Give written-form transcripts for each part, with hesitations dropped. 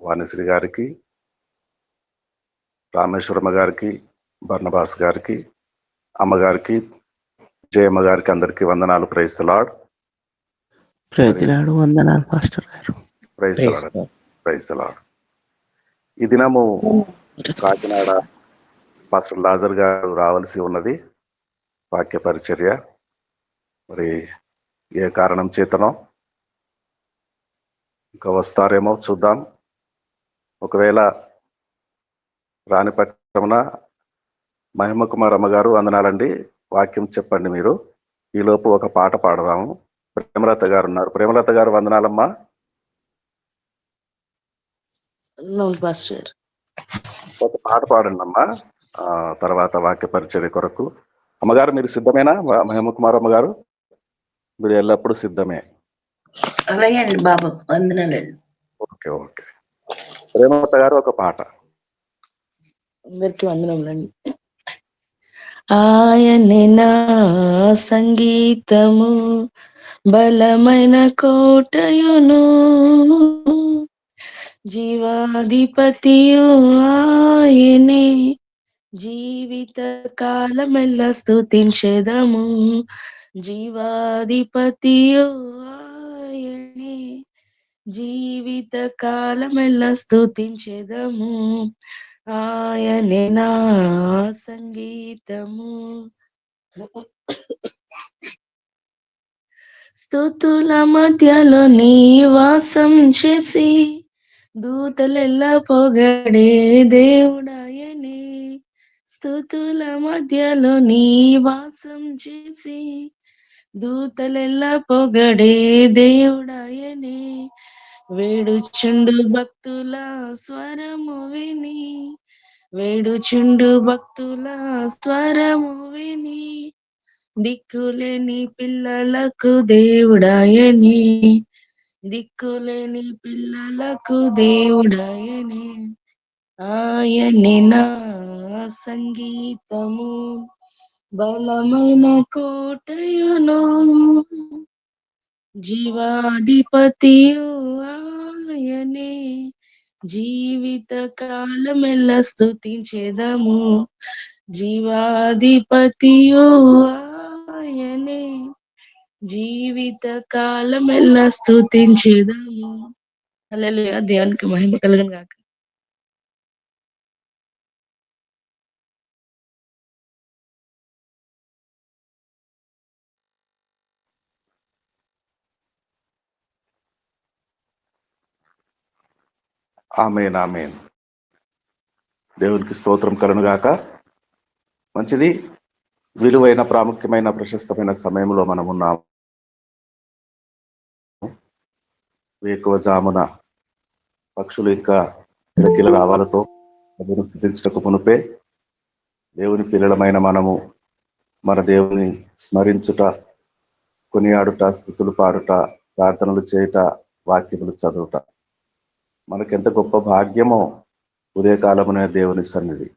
వాణిశ్రీ గారికి, రామేశ్వరమ్మ గారికి, బర్నబాస్ గారికి, అమ్మగారికి, జయమ్మ గారికి అందరికీ వందనాలు. Praise the lord. ప్రతిలాడు వందనాలు పాస్టర్ గారు. Praise the lord. Praise the lord. ఈ దినము కాకినాడ పాస్టర్ లాజర్ గారు రావాల్సి ఉన్నది వాక్య పరిచర్య. మరి ఏ కారణం చేతనో ఇంకా వస్తారేమో చూద్దాం. ఒకవేళ రాని పక్షమున మహిమ కుమార్ అమ్మగారు వందనాలండి, వాక్యం చెప్పండి మీరు. ఈలోపు ఒక పాట పాడదాము. ప్రేమలత గారు ఉన్నారు. ప్రేమలత గారు వందనాలమ్మా. ఒక పాట పాడండి అమ్మా, తర్వాత వాక్య పరిచర్య కొరకు. అమ్మగారు మీరు సిద్ధమేనా? మహిమ కుమార్ అమ్మగారు మీరు ఎల్లప్పుడూ సిద్ధమే. అలాగే అండి బాబు, వందనాలండి. Okay okay. ప్రేమలత గారు ఒక పాట. అందరికి వందనములండి. ఆయనే నా సంగీతము, బలమైన కోటయును, జీవాధిపతియు ఆయనే, జీవిత కాలమెల్ల స్తుతించెదము. జీవాధిపతియు ఆయనే, జీవిత కాలమెల్ల స్తుతించెదము. ఆయనే నా సంగీతము. స్తుతుల మధ్యలో నివాసం చేసి, దూతలెల్లా పొగడే దేవుడాయనే. స్తుతుల మధ్యలో నివాసం చేసి, దూతలెల్లా పొగడే దేవుడాయనే. వేడుచుండు భక్తుల స్వరము విని, వేడుచుండు భక్తుల స్వరము విని, దిక్కులేని పిల్లలకు దేవుడాయని, దిక్కులేని పిల్లలకు దేవుడాయని. ఆయనే నా సంగీతము, బలమైన కోటయును, జీవాధిపతియు ఆయనే, జీవిత కాలమెల్ల స్తుతించెదము. జీవాధిపతియు ఆయనే, జీవిత కాలమెల్ల స్తుతించెదము. హల్లెలూయా. దేవునికి మహిమ కలుగును గాక. ఆమేన్ ఆమేన్. దేవునికి స్తోత్రం కలుగును గాక. మంచిది. విలువైన ప్రాముఖ్యమైన ప్రశస్తమైన సమయంలో మనం ఉన్నాము. వేకువజామున పక్షులు ఇంకా కిలకిల రావాలతో ప్రభువును స్తుతించుటకు మునుపే దేవుని పిల్లలమైన మనము మన దేవుని స్మరించుట, కొనియాడుట, స్తుతులు పాడుట, ప్రార్థనలు చేయుట, వాక్యములు చదువుట మనకెంత గొప్ప భాగ్యమో. ఉదయకాలమునే దేవుని సన్నిధి.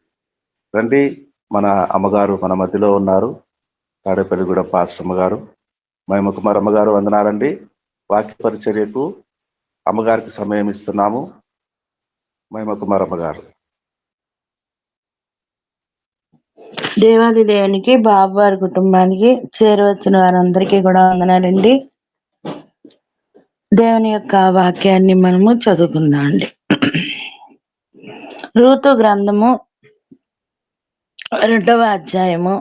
రండి, మన అమ్మగారు మన మధ్యలో ఉన్నారు. తాడేపల్లిగూడెం పాస్టర్ అమ్మగారు, మహిమ కుమార్ అమ్మగారు వందనాలండి. వాక్య పరిచర్యకు అమ్మగారికి సమయం ఇస్తున్నాము. మహిమ కుమార్ అమ్మగారు. దేవాది దేవునికి, బాబు వారి కుటుంబానికి, చేరవచ్చిన వారందరికీ కూడా వందనాలండి. దేవుని యొక్క వాక్యాన్ని మనము చదువుకుందాం అండి. రూతు గ్రంథము 2వ అధ్యాయము,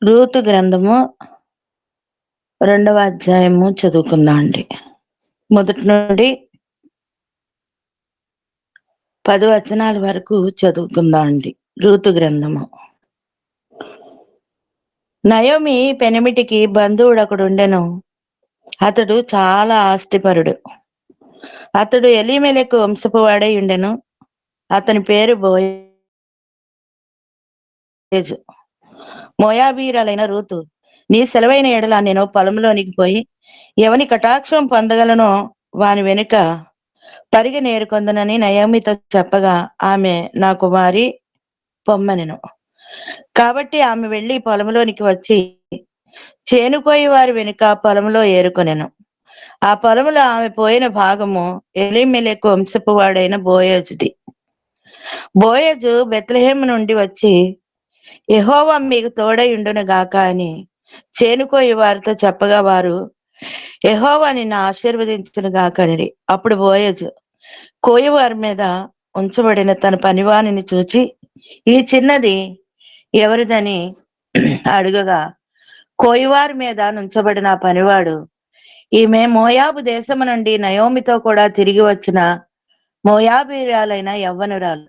రూతు గ్రంథము 2వ అధ్యాయము చదువుకుందాం అండి. మొదటి నుండి 10 వచనాల వరకు చదువుకుందాం అండి. రూతు గ్రంథము. నయోమి పెనిమిటికి బంధువుడు ఉండెను. అతడు చాలా ఆస్తిపరుడు. అతడు ఎలీమెలెకు వంశపు వాడై ఉండెను. అతని పేరు బోయేజు. మోయాబీయురాలైన రూతు, నీ సెలవైన ఎడల నేను పొలంలోనికి పోయి ఎవని కటాక్షం పొందగలనో వాని వెనుక పరిగె నేరుకొందునని నయోమితో చెప్పగా, ఆమె నా కుమారి పొమ్మనెను. కాబట్టి ఆమె వెళ్లి పొలంలోనికి వచ్చి చేనుకోయి వారి వెనుక పొలంలో ఏరుకొనెను. ఆ పొలములో ఆమె పోయిన భాగము ఎలీమెలెకు వంశపు వాడైన బోయజుది. బోయజు బెత్లెహేము నుండి వచ్చి, యెహోవా మీకు తోడై ఉండును గాక అని చేనుకోయి వారితో చెప్పగా, వారు యెహోవా నిన్ను ఆశీర్వదించును గాక అనిరి. అప్పుడు బోయజు కోయివారి మీద ఉంచబడిన తన పనివానిని చూచి, ఈ చిన్నది ఎవరిదని అడుగగా, కోయివారి మీద నుంచబడిన ఆ పనివాడు, ఈమె మోయాబు దేశము నుండి నయోమితో కూడా తిరిగి వచ్చిన మోయాబీరాలైన యవ్వనురాలు.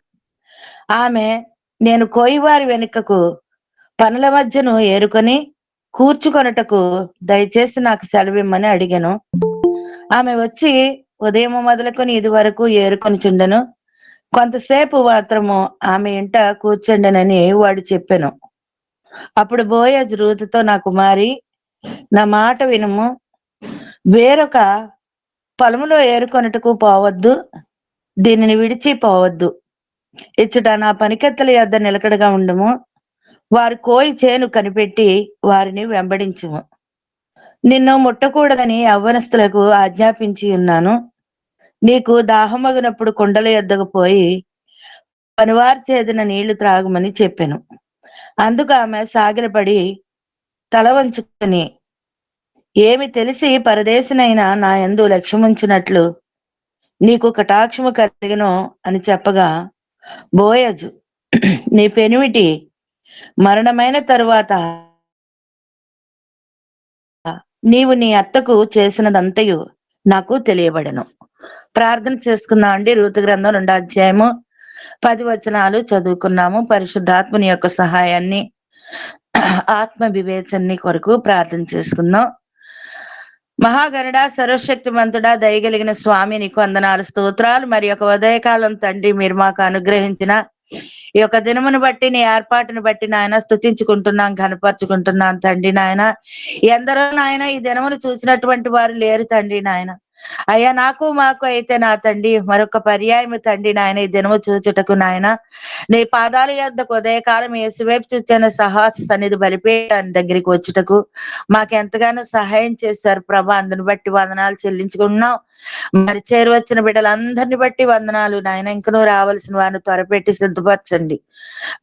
ఆమె, నేను కోయివారి వెనుకకు పనుల మధ్యను ఏరుకొని కూర్చుకొనుటకు దయచేసి నాకు సెలవిమ్మని అడిగాను. ఆమె వచ్చి ఉదయం మొదలుకొని ఇది వరకు ఏరుకొని చుండెను. కొంతసేపు మాత్రము ఆమె ఇంట కూర్చుండెనని వాడు చెప్పెను. అప్పుడు బోయజు రూతుతో, నా కుమారి, నా మాట వినుము. వేరొక పొలములో ఏరుకొనుటకు పోవద్దు, దీనిని విడిచి పోవద్దు. ఇచ్చట నా పనికెత్తల యొద్ద నిలకడగా ఉండుము. వారు కోయి చేను కనిపెట్టి వారిని వెంబడించుము. నిన్ను ముట్టకూడదని యవ్వనస్తులకు ఆజ్ఞాపించి ఉన్నాను. నీకు దాహమగినప్పుడు కుండల యొద్దకు పోయి పనివారి చేదిన నీళ్లు త్రాగుమని చెప్పెను. అందుకు ఆమె సాగిలపడి తల వంచుకొని, ఏమి తెలిసి పరదేశినైనా నా యందు లక్ష్యముంచినట్లు నీకు కటాక్షము కలిగను అని చెప్పగా, బోయజు, నీ పెనిమిటి మరణమైన తరువాత నీవు నీ అత్తకు చేసినదంతయు నాకు తెలియబడెను. ప్రార్థన చేసుకుందాం అండి. రూతు గ్రంథం 2వ అధ్యాయము 10 వచనాలు చదువుకున్నాము. పరిశుద్ధాత్మని యొక్క సహాయాన్ని, ఆత్మ వివేచనని కొరకు ప్రార్థన చేసుకుందాం. మహాగరుడా, సర్వశక్తిమంతుడా, దయగలిగిన స్వామి, నీకు వందనాలు, స్తోత్రాలు. మరి యొక్క ఉదయకాలం తండ్రి, మీరు మాకు అనుగ్రహించిన ఈ యొక్క దినమును బట్టి, నీ ఏర్పాటును బట్టి నాయన స్తుతించుకుంటున్నాం, ఘనపరుచుకుంటున్నాం తండ్రి. నాయన ఎందరో నాయన ఈ దినమును చూసినటువంటి వారు లేరు తండ్రి. నాయన అయ్యా, నాకు మాకు అయితే నా తండ్రి మరొక పర్యాయం తండ్రి నాయన ఈ దినము చూచుటకు నాయన నీ పాదాల యొద్దకు ఉదయకాలం యేసువైపు చూచిన సాహస సన్నిధి బలిపీఠాన్ని దగ్గరికి వచ్చుటకు మాకెంతగానో సహాయం చేశారు ప్రభా. అందుని బట్టి వందనాలు చెల్లించుకుంటున్నాం. మరి చేరువచ్చిన బిడ్డలందరిని బట్టి వందనాలు నాయన. ఇంకనూ రావాల్సిన వారిని త్వరపెట్టి సిద్ధపరచండి.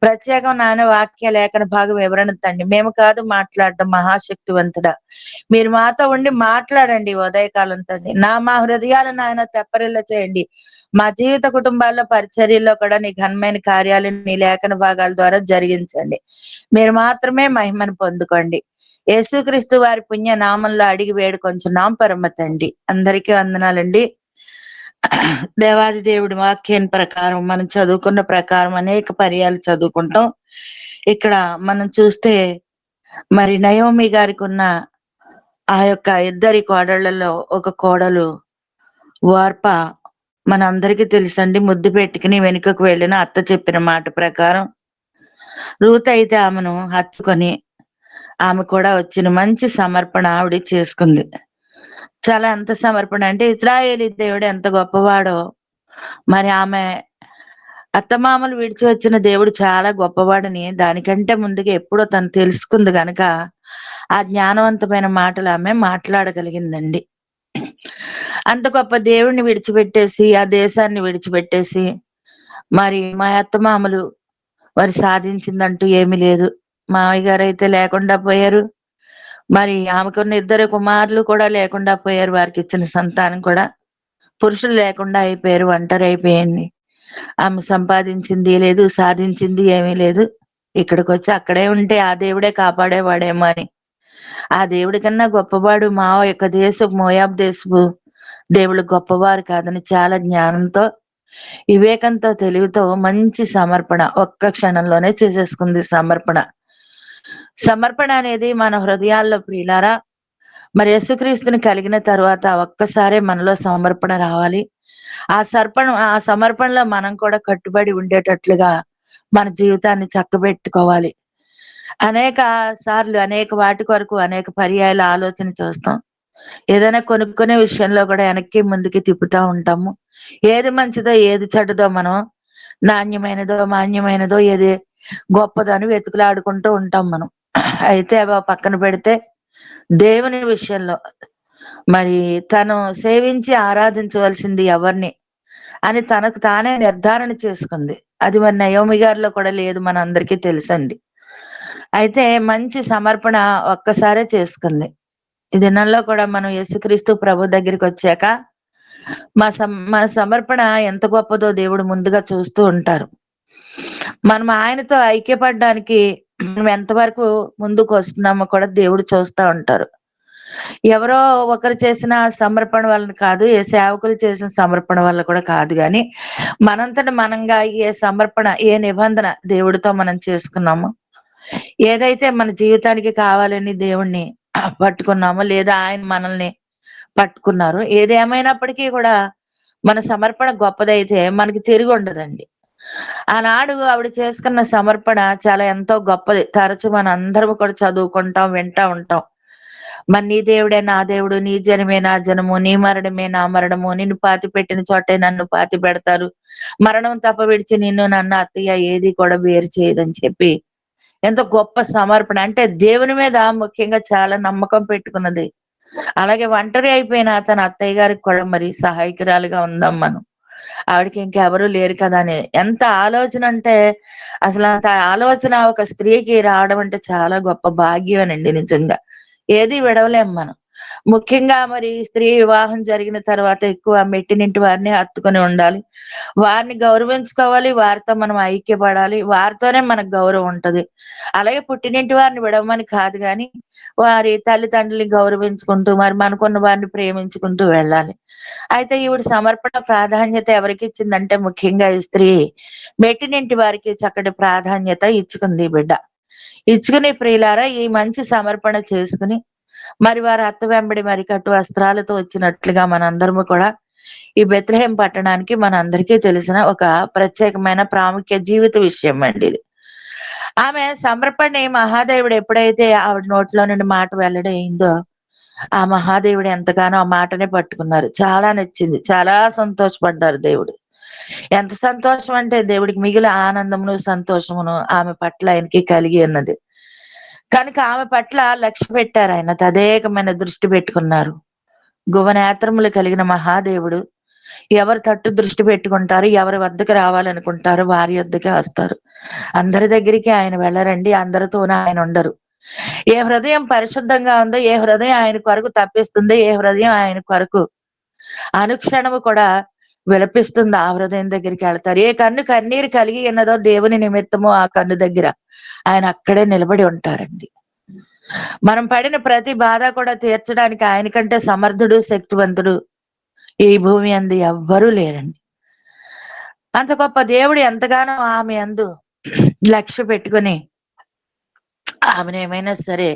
ప్రత్యేకం నాయన వాక్య లేఖన భాగం వివరణ తండ్రి. మేము కాదు మాట్లాడడం, మహాశక్తివంతుడా మీరు మాతో ఉండి మాట్లాడండి ఉదయకాలం తండ్రి. మా హృదయాలను ఆయన తెప్పరిల్ల చేయండి. మా జీవిత కుటుంబాల్లో పరిచర్యల్లో కూడా నీ ఘనమైన కార్యాలు నీ లేఖన భాగాల ద్వారా జరిగించండి. మీరు మాత్రమే మహిమను పొందుకోండి. యేసుక్రీస్తు వారి పుణ్య నామంలో అడిగి వేడుకొంచున్నాం పరమ తండ్రి. అందరికీ వందనాలండి. దేవాది దేవుడి వాక్యం ప్రకారం మనం చదువుకున్న ప్రకారం అనేక పర్యాలు చదువుకుంటాం. ఇక్కడ మనం చూస్తే మరి నయోమి గారికి ఉన్న ఆ యొక్క ఇద్దరి కోడళ్లలో ఒక కోడలు వార్ప మన అందరికీ తెలుసండి. ముద్దు పెట్టుకుని వెనుకకు వెళ్ళిన అత్త చెప్పిన మాట ప్రకారం రూత్ అయితే ఆమెను హత్తుకొని ఆమె కూడా వచ్చిన మంచి సమర్పణ ఆవిడ చేసుకుంది. చాలా ఎంత సమర్పణ అంటే ఇశ్రాయేలీ దేవుడు ఎంత గొప్పవాడో మరి ఆమె అత్తమామలు విడిచి వచ్చిన దేవుడు చాలా గొప్పవాడని దానికంటే ముందుగా ఎప్పుడో తను తెలుసుకుంది గనక ఆ జ్ఞానవంతమైన మాటలు ఆమె మాట్లాడగలిగిందండి. అంత గొప్ప దేవుడిని విడిచిపెట్టేసి, ఆ దేశాన్ని విడిచిపెట్టేసి మరి మా అత్తమామలు వారు సాధించిందంటూ ఏమీ లేదు. మావయ్య గారు అయితే లేకుండా పోయారు. మరి ఆమెకున్న ఇద్దరు కుమారులు కూడా లేకుండా పోయారు. వారికి ఇచ్చిన సంతానం కూడా పురుషులు లేకుండా అయిపోయారు. ఒంటరి అయిపోయింది. ఆమె సంపాదించింది లేదు, సాధించింది ఏమీ లేదు. ఇక్కడికి వచ్చి అక్కడే ఉంటే ఆ దేవుడే కాపాడేవాడేమో అని. ఆ దేవుడి కన్నా గొప్పవాడు మా యొక్క దేశపు మోయాబ్ దేశపు దేవుడు గొప్పవారు కాదని చాలా జ్ఞానంతో, వివేకంతో, తెలివితో మంచి సమర్పణ ఒక్క క్షణంలోనే చేసేసుకుంది. సమర్పణ అనేది మన హృదయాల్లో ప్రియులారా మరి యేసుక్రీస్తుని కలిగిన తర్వాత ఒక్కసారే మనలో సమర్పణ రావాలి. ఆ సమర్పణలో మనం కూడా కట్టుబడి ఉండేటట్లుగా మన జీవితాన్ని చక్కబెట్టుకోవాలి. అనేక సార్లు అనేక వాటి కొరకు అనేక పర్యాయాలు ఆలోచన చేస్తాం. ఏదైనా కొనుక్కునే విషయంలో కూడా వెనక్కి ముందుకి తిప్పుతా ఉంటాము. ఏది మంచిదో ఏది చెడ్డదో మనం నాణ్యమైనదో మాన్యమైనదో ఏది గొప్పదో అని వెతుకులాడుకుంటూ ఉంటాం మనం. అయితే అవి పక్కన పెడితే దేవుని విషయంలో మరి తను సేవించి ఆరాధించవలసింది ఎవరిని అని తనకు తానే నిర్ధారణ చేసుకుంది. అది మరి నయోమి గారిలో కూడా లేదు, మన అందరికీ తెలుసండి. అయితే మంచి సమర్పణ ఒక్కసారే చేసుకుంది. ఈ దినాల్లో కూడా మనం యేసుక్రీస్తు ప్రభు దగ్గరికి వచ్చాక మన సమర్పణ ఎంత గొప్పదో దేవుడు ముందుగా చూస్తూ ఉంటారు. మనం ఆయనతో ఐక్యపడడానికి మనం ఎంతవరకు ముందుకు వస్తున్నామో కూడా దేవుడు చూస్తూ ఉంటారు. ఎవరో ఒకరు చేసిన సమర్పణ వలన కాదు, ఏ సేవకులు చేసిన సమర్పణ వల్ల కూడా కాదు, కానీ మనంతట మనంగా ఏ సమర్పణ, ఏ నిబంధన దేవుడితో మనం చేసుకున్నామో, ఏదైతే మన జీవితానికి కావాలని దేవుణ్ణి పట్టుకున్నామో, లేదా ఆయన మనల్ని పట్టుకున్నారు, ఏది ఏమైనప్పటికీ కూడా మన సమర్పణ గొప్పదైతే మనకి తిరిగి ఉండదండి. ఆనాడు ఆవిడ చేసుకున్న సమర్పణ చాలా ఎంతో గొప్పది. తరచు మన అందరం కూడా చదువుకుంటాం, వింటా ఉంటాం. మరి నీ దేవుడే నా దేవుడు, నీ జనమే నా జనము, నీ మరణమే నా మరణము, నిన్ను పాతి పెట్టిన చోటే నన్ను పాతి పెడతారు, మరణం తప్ప విడిచి నిన్ను నన్ను అత్తయ్య ఏది కూడా వేరు చేయదని చెప్పి ఎంతో గొప్ప సమర్పణ. అంటే దేవుని మీద ముఖ్యంగా చాలా నమ్మకం పెట్టుకున్నది. అలాగే ఒంటరి అయిపోయిన తన అత్తయ్య గారికి కూడా మరి సహాయకురాలుగా ఉందాం మనం. ఆవిడకి ఇంకెవరూ లేరు కదా అని ఎంత ఆలోచన అంటే, అసలు అంత ఆలోచన ఒక స్త్రీకి రావడం అంటే చాలా గొప్ప భాగ్యమేనండి నిజంగా. ఏది విడవలేం మనం. ముఖ్యంగా మరి స్త్రీ వివాహం జరిగిన తర్వాత ఎక్కువ మెట్టినింటి వారిని హత్తుకొని ఉండాలి, వారిని గౌరవించుకోవాలి, వారితో మనం ఐక్యపడాలి, వారితోనే మనకు గౌరవం ఉంటది. అలాగే పుట్టినింటి వారిని విడవమని కాదు, కానీ వారి తల్లిదండ్రుల్ని గౌరవించుకుంటూ మరి మనకున్న వారిని ప్రేమించుకుంటూ వెళ్ళాలి. అయితే ఈవిడ సమర్పణ ప్రాధాన్యత ఎవరికి ఇచ్చిందంటే, ముఖ్యంగా ఈ స్త్రీ మెట్టినింటి వారికి చక్కటి ప్రాధాన్యత ఇచ్చుకుంది ఈ బిడ్డ. ఇచ్చుకుని ప్రియులారా ఈ మంచి సమర్పణ చేసుకుని మరి వారి అత్త వెంబడి మరి కట్టు వస్త్రాలతో వచ్చినట్లుగా మనందరము కూడా ఈ బెత్లెహేం పట్టణానికి మనందరికీ తెలిసిన ఒక ప్రత్యేకమైన ప్రాముఖ్య జీవిత విషయం అండి ఇది. ఆమె సమర్పణని మహాదేవుడు ఎప్పుడైతే ఆవిడ నోట్లో నుండి మాట వెల్లడైందో, ఆ మహాదేవుడు ఎంతగానో ఆ మాటనే పట్టుకున్నారు. చాలా నచ్చింది, చాలా సంతోషపడ్డారు దేవుడు. ఎంత సంతోషం అంటే దేవుడికి మిగిలిన ఆనందమును సంతోషమును ఆమె పట్ల ఆయనకి కలిగి ఉన్నది. కనుక ఆమె పట్ల లక్ష్య పెట్టారు, ఆయన తదేకమైన దృష్టి పెట్టుకున్నారు. గువనేత్రములు కలిగిన మహాదేవుడు ఎవరి తట్టు దృష్టి పెట్టుకుంటారు, ఎవరి వద్దకు రావాలనుకుంటారు వారి వద్దకే వస్తారు. అందరి దగ్గరికి ఆయన వెళ్ళరండి, అందరితోనూ ఆయన ఉండరు. ఏ హృదయం పరిశుద్ధంగా ఉందో, ఏ హృదయం ఆయన కొరకు తప్పిస్తుందో, ఏ హృదయం ఆయన కొరకు అనుక్షణము కూడా విలపిస్తుందో ఆ హృదయం దగ్గరికి వెళ్తారు. ఏ కన్ను కన్నీరు కలిగి ఉన్నదో దేవుని నిమిత్తము ఆ కన్ను దగ్గర ఆయన అక్కడే నిలబడి ఉంటారండి. మనం పడిన ప్రతి బాధ కూడా తీర్చడానికి ఆయన కంటే సమర్థుడు, శక్తివంతుడు ఈ భూమి అందు ఎవ్వరూ లేరండి. అంత గొప్ప దేవుడు ఎంతగానో ఆమె అందు లక్ష్య పెట్టుకుని ఆమెను ఏమైనా సరే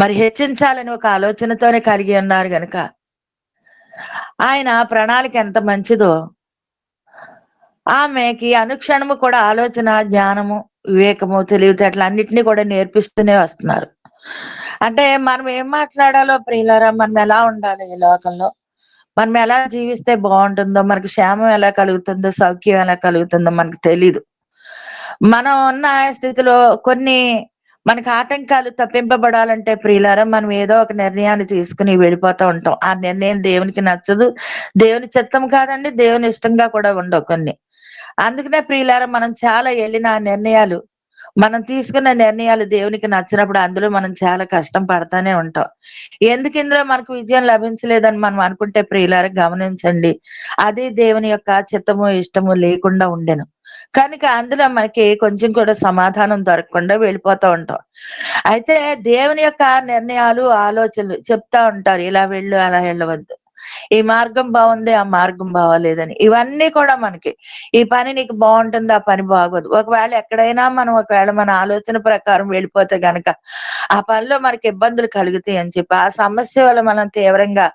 మరి హెచ్చించాలని ఒక ఆలోచనతోనే కలిగి ఉన్నారు గనుక ఆయన ప్రణాళిక ఎంత మంచిదో, ఆమెకి అనుక్షణము కూడా ఆలోచన, జ్ఞానము, వివేకము, తెలివితేటలు అన్నిటినీ కూడా నేర్పిస్తూనే వస్తున్నారు. అంటే మనం ఏం మాట్లాడాలో ప్రియులారా, మనం ఎలా ఉండాలి ఈ లోకంలో, మనం ఎలా జీవిస్తే బాగుంటుందో, మనకు క్షేమం ఎలా కలుగుతుందో, సౌఖ్యం ఎలా కలుగుతుందో మనకు తెలీదు. మనం ఉన్న స్థితిలో కొన్ని మనకు ఆటంకాలు తప్పింపబడాలంటే ప్రియులారా, మనం ఏదో ఒక నిర్ణయాన్ని తీసుకుని వెళ్ళిపోతూ ఉంటాం. ఆ నిర్ణయం దేవునికి నచ్చదు, దేవుని చిత్తం కాదండి, దేవుని ఇష్టంగా కూడా ఉండవు కొన్ని. అందుకనే ప్రియులారా, మనం చాలా వెళ్ళిన ఆ నిర్ణయాలు, మనం తీసుకున్న నిర్ణయాలు దేవునికి నచ్చినప్పుడు అందులో మనం చాలా కష్టం పడతానే ఉంటాం. ఎందుకు ఇందులో మనకు విజయం లభించలేదని మనం అనుకుంటే ప్రియులారా, గమనించండి, అది దేవుని యొక్క చిత్తము ఇష్టము లేకుండా ఉండెను. కనుక అందులో మనకి కొంచెం కూడా సమాధానం దొరకకుండా వెళ్ళిపోతూ ఉంటాం. అయితే దేవుని యొక్క నిర్ణయాలు, ఆలోచనలు చెప్తా ఉంటారు, ఇలా వెళ్ళు, అలా వెళ్ళవద్దు, ఈ మార్గం బాగుంది, ఆ మార్గం బాగోలేదని. ఇవన్నీ కూడా మనకి, ఈ పని నీకు బాగుంటుంది, ఆ పని బాగోదు. ఒకవేళ ఎక్కడైనా మనం ఒకవేళ మన ఆలోచన ప్రకారం వెళ్ళిపోతే గనక ఆ పనిలో మనకి ఇబ్బందులు కలుగుతాయి అని చెప్పి, ఆ సమస్య వల్ల మనం తీవ్రంగా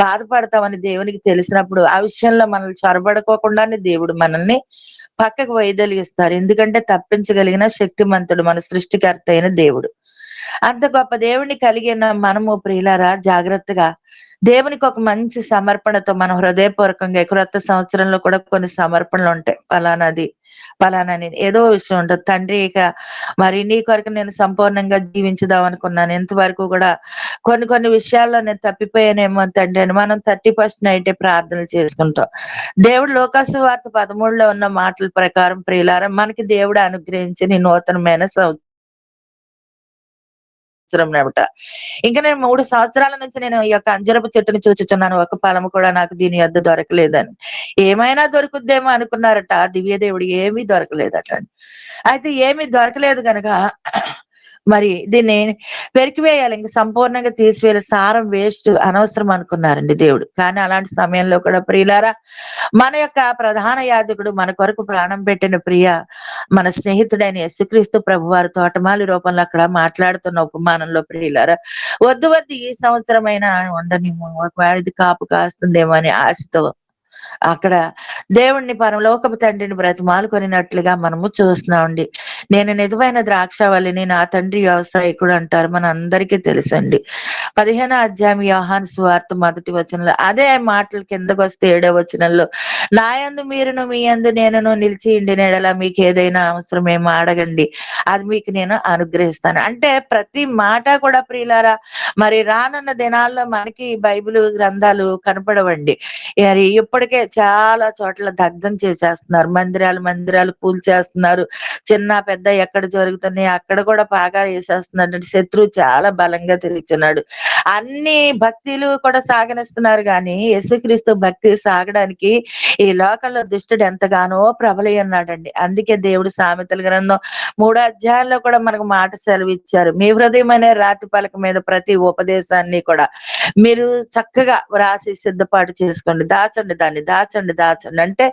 బాధపడతామని దేవునికి తెలిసినప్పుడు ఆ విషయంలో మనల్ని చొరబడుకోకుండానే దేవుడు మనల్ని పక్కకు వైదొలిగిస్తారు. ఎందుకంటే తప్పించగలిగిన శక్తిమంతుడు మన సృష్టికర్త అయిన దేవుడు. అంత గొప్ప దేవుణ్ణి కలిగిన మనము ప్రియులారా జాగ్రత్తగా దేవునికి ఒక మంచి సమర్పణతో మనం హృదయపూర్వకంగా క్రొత్త సంవత్సరంలో కూడా కొన్ని సమర్పణలు ఉంటాయి. ఫలానాని ఏదో విషయం ఉంటుంది. తండ్రి ఇక మరి నీ కొరకు నేను సంపూర్ణంగా జీవించుదాం అనుకున్నాను. ఇంతవరకు కూడా కొన్ని కొన్ని విషయాల్లో నేను తప్పిపోయానేమో తండ్రి అని మనం 31st నైటే ప్రార్థనలు చేసుకుంటాం. దేవుడు లోకాసు వార్త 13లో ఉన్న మాటల ప్రకారం ప్రియులారా మనకి దేవుడు అనుగ్రహించిన ఈ నూతనమైన సంవత్సరం నట. ఇంకా నేను 3 సంవత్సరాల నుంచి నేను ఈ యొక్క అంజరపు చెట్టుని చూచుచున్నాను. ఒక ఫలము కూడా నాకు దీని యొద్ద దొరకలేదని. ఏమైనా దొరుకుద్దేమో అనుకున్నారట. దివ్య దేవుడు ఏమీ దొరకలేదట. అయితే ఏమీ దొరకలేదు గనక మరి దీన్ని పెరికివేయాలి. ఇంక సంపూర్ణంగా తీసివేయాలి. సారం వేస్ట్ అనవసరం అనుకున్నారండి దేవుడు. కానీ అలాంటి సమయంలో కూడా ప్రియులారా మన యొక్క ప్రధాన యాజకుడు మన కొరకు ప్రాణం పెట్టిన మన స్నేహితుడైన యేసుక్రీస్తు ప్రభువారు తోటమాలి రూపంలో అక్కడ మాట్లాడుతున్న ఉపమానంలో ప్రియులారా వద్దు వద్దు ఈ సంవత్సరమైనా ఉండనివ్వు, ఒకవేళ ఇది కాపు కాస్తుందేమో అని ఆశతో అక్కడ దేవుణ్ణి పరలోకపు తండ్రిని బ్రతిమాలుకొనినట్లుగా మనము చూస్తున్నామండి. నేను నిజమైన ద్రాక్షవల్లిని, నా తండ్రి వ్యవసాయకుడు అంటారు. మన అందరికీ తెలుసండి. 15వ అధ్యాయం యోహాను సువార్త 1వ వచనంలో అదే మాటలు కిందకు వస్తే 7వ వచనంలో నా యందు మీరును మీ యందు నేనును నిలిచి ఉండిన యెడల మీకు ఏదైనా అవసరమేమో అడగండి, అది మీకు నేను అనుగ్రహిస్తాను. అంటే ప్రతి మాట కూడా ప్రియులారా మరి రానున్న దినాల్లో మనకి బైబిల్ గ్రంథాలు కనపడవండి. మరి ఇప్పటికే చాలా చోట్ల దగ్ధం చేసేస్తున్నారు. మందిరాలు కూల్చేస్తున్నారు. చిన్న పెద్ద ఎక్కడ జరుగుతున్నాయి అక్కడ కూడా బాగా వేసేస్తున్నాడు. శత్రువు చాలా బలంగా తిరుగుతున్నాడు. అన్ని భక్తులు కూడా సాగనిస్తున్నారు కానీ యేసుక్రీస్తు భక్తి సాగడానికి ఈ లోకంలో దుష్టుడు ఎంతగానో ప్రబలి ఉన్నాడండి. అందుకే దేవుడు సామెతల గ్రంథం 3వ అధ్యాయంలో కూడా మనకు మాట సెలవిచ్చారు. మీ హృదయం అనే రాతి పలక మీద ప్రతి ఉపదేశాన్ని కూడా మీరు చక్కగా వ్రాసి సిద్ధపాటు చేసుకోండి, దాచండి అంటే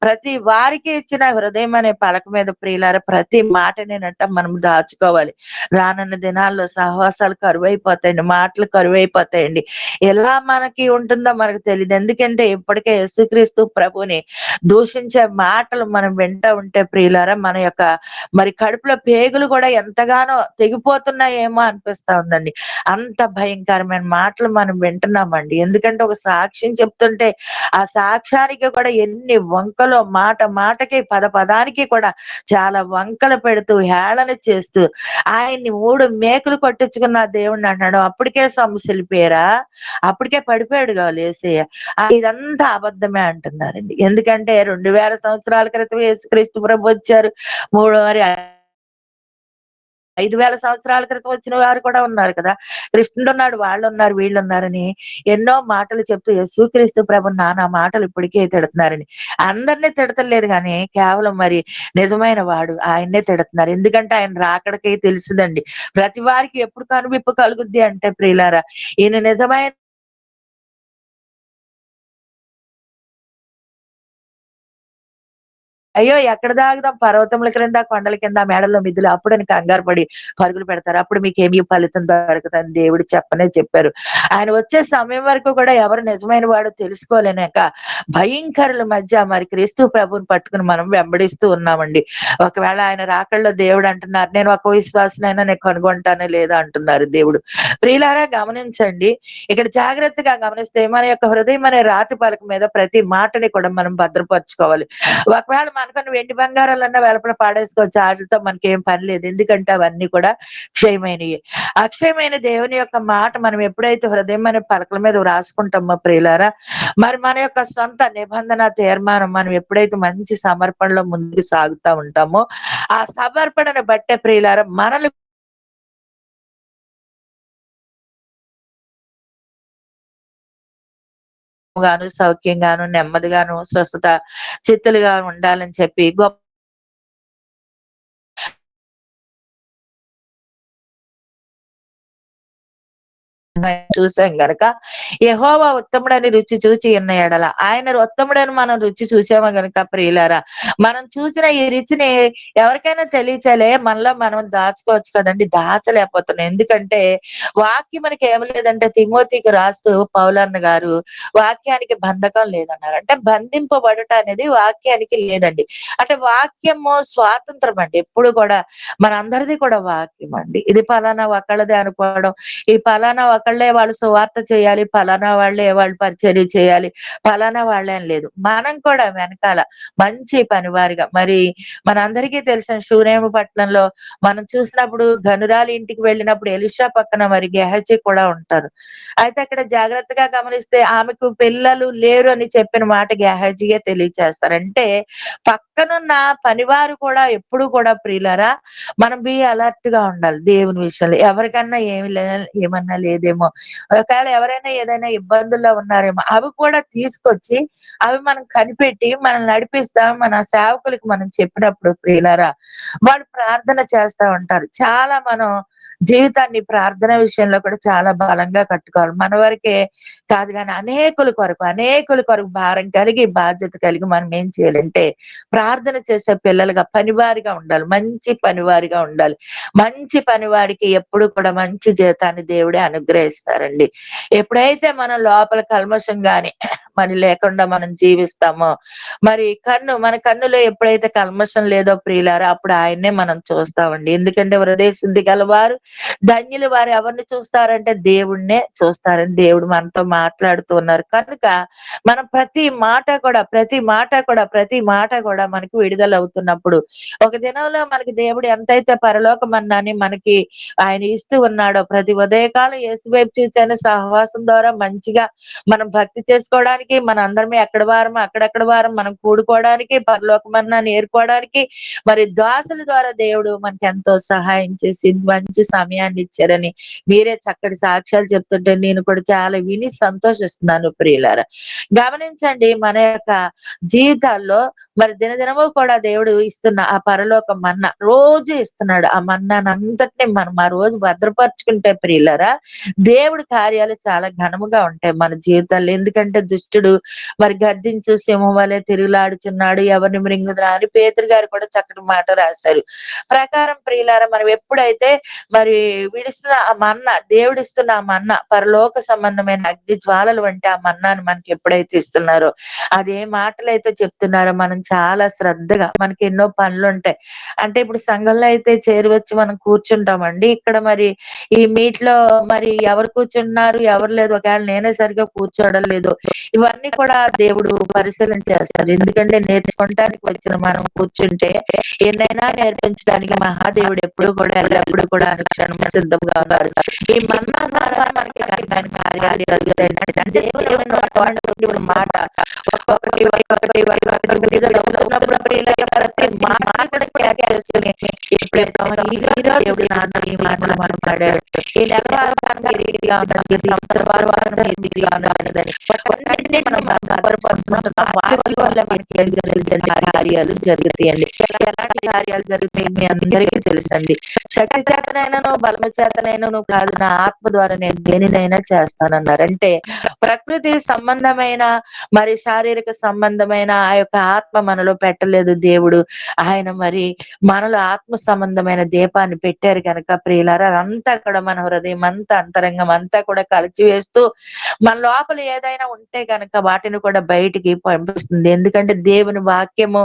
ప్రతి వారికి ఇచ్చిన హృదయం అనే పలక మీద ప్రియులారా ప్రతి మాటనేనంట మనం దాచుకోవాలి. రానున్న దినాల్లో సహవాసాలు కరువైపోతాయండి, మాటలు కరువైపోతాయండి. ఎలా మనకి ఉంటుందో మనకు తెలియదు. ఎందుకంటే ఇప్పటికే యేసుక్రీస్తు ప్రభుని దూషించే మాటలు మనం వింటూ ఉంటే ప్రియులారా మన యొక్క మరి కడుపులో పేగులు కూడా ఎంతగానో తెగిపోతున్నాయేమో అనిపిస్తా ఉందండి. అంత భయంకరమైన మాటలు మనం వింటున్నామండి. ఎందుకంటే ఒక సాక్ష్యం చెప్తుంటే ఆ సాక్ష్యానికి కూడా ఎన్ని వంకలో మాటకి పదానికి కూడా చాలా వంకలు పెడుతూ హేళన చేస్తూ ఆయన్ని 3 మేకులు కొట్టించుకున్న దేవుణ్ణి అంటున్నాడు. అప్పటికే సొమ్మసిల్లిపోయారా, అప్పటికే పడిపోయాడు కావాలి యేసయ్య. ఇదంతా అబద్ధమే అంటున్నారండి. ఎందుకంటే 2000 సంవత్సరాల క్రితం యేసుక్రీస్తు ప్రభు వచ్చారు. మరి 5000 సంవత్సరాల క్రితం వచ్చిన వారు కూడా ఉన్నారు కదా. కృష్ణుడు ఉన్నాడు, వాళ్ళు ఉన్నారు, వీళ్ళు ఉన్నారని ఎన్నో మాటలు చెప్తూ యేసుక్రీస్తు ప్రభు నానా మాటలు ఇప్పటికే తిడుతున్నారని. అందరినీ తిడతలేదు కానీ కేవలం మరి నిజమైన వాడు ఆయన్నే తిడుతున్నారు. ఎందుకంటే ఆయన రాకడకే తెలుసుదండి ప్రతి వారికి ఎప్పుడు కనువిప్పు కలుగుద్ది అంటే ప్రియులారా ఈయన నిజమైన అయ్యో ఎక్కడ దాగుదాం, పర్వతముల క్రింద కొండల కింద మేడల్లో మిద్దులు అప్పుడని కంగారు పడి పరుగులు పెడతారు. అప్పుడు మీకు ఏమీ ఫలితం దొరకదని దేవుడు చెప్పారు. ఆయన వచ్చే సమయం వరకు కూడా ఎవరు నిజమైన వాడు తెలుసుకోలేనాక భయంకరుల మధ్య మరి క్రీస్తు ప్రభుని పట్టుకుని మనం వెంబడిస్తూ ఉన్నామండి. ఒకవేళ ఆయన రాకల్లో దేవుడు అంటున్నారు నేను ఒక విశ్వాసనైనా నేను కనుగొంటానే లేదా అంటున్నారు దేవుడు. ప్రియులారా గమనించండి, ఇక్కడ జాగ్రత్తగా గమనిస్తే మన యొక్క హృదయం అనే రాతి పలక మీద ప్రతి మాటని కూడా మనం భద్రపరచుకోవాలి. ఒకవేళ మనకున్న వెండి బంగారాలన్నా వెలపల పాడేసుకోవచ్చు, వాటితో మనకేం పని లేదు. ఎందుకంటే అవన్నీ కూడా క్షయమైనవి. అక్షయమైన దేవుని యొక్క మాట మనం ఎప్పుడైతే హృదయం అనే పలకల మీద రాసుకుంటామో ప్రియులారా మరి మన యొక్క సొంత నిబంధన తీర్మానం మనం ఎప్పుడైతే మంచి సమర్పణలో ముందుకు సాగుతా ఉంటామో ఆ సమర్పణను బట్టే ప్రియులారా మనల్ని సౌఖ్యంగాను నెమ్మదిగాను స్వస్థత చిత్తులుగా ఉండాలని చెప్పి గొప్ప చూసాం గనక యెహోవా ఉత్తముడని రుచి చూచి ఉన్న ఎడల ఆయన ఉత్తముడని మనం రుచి చూసామా గనక ప్రియులారా, మనం చూసిన ఈ రుచిని ఎవరికైనా తెలియచేలే మనలో మనం దాచుకోవచ్చు కదండి. దాచలేకపోతున్నాం. ఎందుకంటే వాక్యం మనకి ఏం లేదంటే తిమోతికి రాస్తూ పౌలన్న గారు వాక్యానికి బంధకం లేదన్నారు. అంటే బంధింపబడుట అనేది వాక్యానికి లేదండి. అంటే వాక్యము స్వాతంత్రం అండి. ఎప్పుడు కూడా మనందరిది కూడా వాక్యం అండి. ఇది పలానా ఒకళ్ళదే అనుకోవడం, ఈ పలానా ఒకళ్ళే వాళ్ళు సువార్త చేయాలి, పలానా వాళ్ళే వాళ్ళు పరిచర్య చేయాలి, పలానా వాళ్ళే అని లేదు. మనం కూడా వెనకాల మంచి పనివారిగా మరి మనందరికీ తెలిసిన శూనేము పట్టణంలో మనం చూసినప్పుడు ఘనురాలి ఇంటికి వెళ్ళినప్పుడు ఎలీషా పక్కన మరి గెహజీ కూడా ఉంటారు. అయితే అక్కడ జాగ్రత్తగా గమనిస్తే ఆమెకు పిల్లలు లేరు అని చెప్పిన మాట గెహజీయే తెలియచేస్తారు. అంటే పక్కనున్న పనివారు కూడా ఎప్పుడు కూడా ప్రియులారా మనం బి అలర్ట్ గా ఉండాలి దేవుని విషయంలో. ఎవరికన్నా ఏమన్నా లేదేమో, ఒకవేళ ఎవరైనా ఏదైనా ఇబ్బందుల్లో ఉన్నారేమో అవి కూడా తీసుకొచ్చి అవి మనం కనిపెట్టి మనం నడిపిస్తాం. మన సేవకులకి మనం చెప్పినప్పుడు ప్రియులారా వాళ్ళు ప్రార్థన చేస్తా ఉంటారు. చాలా మనం జీవితాన్ని ప్రార్థన విషయంలో కూడా చాలా బలంగా కట్టుకోవాలి. మన వరకే కాదు కానీ అనేకుల కొరకు భారం కలిగి బాధ్యత కలిగి మనం ఏం చేయాలంటే ప్రార్థన చేసే పిల్లలుగా పనివారిగా ఉండాలి. మంచి పనివారిగా ఉండాలి. మంచి పనివాడికి ఎప్పుడు కూడా మంచి జీతాన్ని దేవుడే అనుగ్రహిస్తారండి. ఎప్పుడైతే మనం లోపల కల్మషం గాని మరి లేకుండా మనం జీవిస్తామో, మరి మన కన్నులో ఎప్పుడైతే కల్మషం లేదో ప్రియులారా అప్పుడు ఆయన్నే మనం చూస్తామండి. ఎందుకంటే హృదయ శుద్ధి గలవారు ధన్యులు. వారు ఎవరిని చూస్తారంటే దేవుణ్ణే చూస్తారని దేవుడు మనతో మాట్లాడుతూ ఉన్నారు. కనుక మనం ప్రతి మాట కూడా మనకి విడుదల అవుతున్నప్పుడు ఒక దినంలో మనకి దేవుడు ఎంతైతే పరలోక మన్నాని మనకి ఆయన ఇస్తూ ఉన్నాడో, ప్రతి ఉదయకాలం యేసు వైపు చూచాను సహవాసం ద్వారా మంచిగా మనం భక్తి చేసుకోవడానికి, మన అందరమే అక్కడక్కడ వారం మనం కూడుకోవడానికి, పరలోక మన్నాని ఏరుకోవడానికి మరి దాసుల ద్వారా దేవుడు మనకి ఎంతో సహాయం చేసి మంచి సమయాన్ని ఇచ్చారని మీరే చక్కటి సాక్ష్యాలు చెప్తుంటే నేను కూడా చాలా విని సంతోషిస్తున్నాను ప్రియులారా. గమనించండి మన యొక్క జీవితాల్లో మరి దినదినము కూడా దేవుడు ఇస్తున్న ఆ పరలోక మన్నా రోజు ఇస్తున్నాడు. ఆ మన్నానంతటిని మనం ఆ రోజు భద్రపరుచుకుంటే ప్రియులారా దేవుడి కార్యాలు చాలా ఘనముగా ఉంటాయి మన జీవితాల్లో. ఎందుకంటే దుష్టుడు మరి గద్దించు సింహం వలె తిరుగులాడుచున్నాడు, ఎవరిని మృంగుదురా అని పేతురు గారు కూడా చక్కటి మాట రాశారు. ప్రకారం ప్రియులారా మనం ఎప్పుడైతే మరి విడిస్తున్న ఆ మన్నా దేవుడిస్తున్న ఆ మన్నా పరలోక సంబంధమైన అగ్ని జ్వాలలు వంటి ఆ మన్నాను మనకి ఎప్పుడైతే ఇస్తున్నారో, అదే మాటలైతే చెప్తున్నారో మనం చాలా శ్రద్ధగా, మనకి ఎన్నో పనులు ఉంటాయి. అంటే ఇప్పుడు సంఘంలో అయితే చేరువచ్చి మనం కూర్చుంటామండి. ఇక్కడ మరి ఈ మీట్ లో మరి ఎవరు కూర్చుంటున్నారు ఎవరు లేదు, ఒకవేళ నేనే సరిగా కూర్చోవడం లేదు, ఇవన్నీ కూడా దేవుడు పరిశీలన చేస్తారు. ఎందుకంటే నేర్చుకోవటానికి వచ్చిన మనం కూర్చుంటే ఎన్నైనా నేర్పించడానికి మహాదేవుడు ఎప్పుడు కూడా ఎల్లప్పుడు కూడా అనుక్షణం సిద్ధంగా ఉన్నారు. ఈ మన్నా ద్వారా మనకి రకమైన కార్యాలు జరుగుతాయి. అంటే దేవుని నోట నుండి ఒక మాట ఒకటి విడుదల అవుతున్నప్పుడు ప్రియులారా ప్రతి మాట కూడా క్యాచ్ చేసుకుని ఎప్పుడైతే ఈ రోజు దేవుడు నాతో ఈ మాటలు మాట్లాడారు, ఈ నెల వారం ఈ రీతిగా ఉన్నది, ఈ సంవత్సర వారం ఈ రీతిగా ఉన్నదని అన్నింటినీ మనం భద్రపరుచుకుంటున్నాం. వాటి వల్ల మనకి ఏం జరుగుతుంది, కార్యాలు జరుగుతాయండి. ఎలాంటి కార్యాలు జరుగుతాయి మీ అందరికీ తెలుసండి. శక్తి చేతనైనాను బలము చేతనైనాను కాదు, నా ఆత్మ ద్వారా నేను దేనినైనా చేస్తానన్నారు. అంటే ప్రకృతి సంబంధమైన మరి శారీరక సంబంధమైన ఆ యొక్క ఆత్మ మనలో పెట్టలేదు దేవుడు. ఆయన మరి మనలో ఆత్మ సంబంధమైన దీపాన్ని పెట్టారు కనుక ప్రియులారా అంతా కూడా మన హృదయం అంతా అంతరంగం అంతా కూడా కలిచివేస్తూ మన లోపల ఏదైనా ఉంటే గనక వాటిని కూడా బయటికి పంపిస్తుంది. ఎందుకంటే దేవుని వాక్యము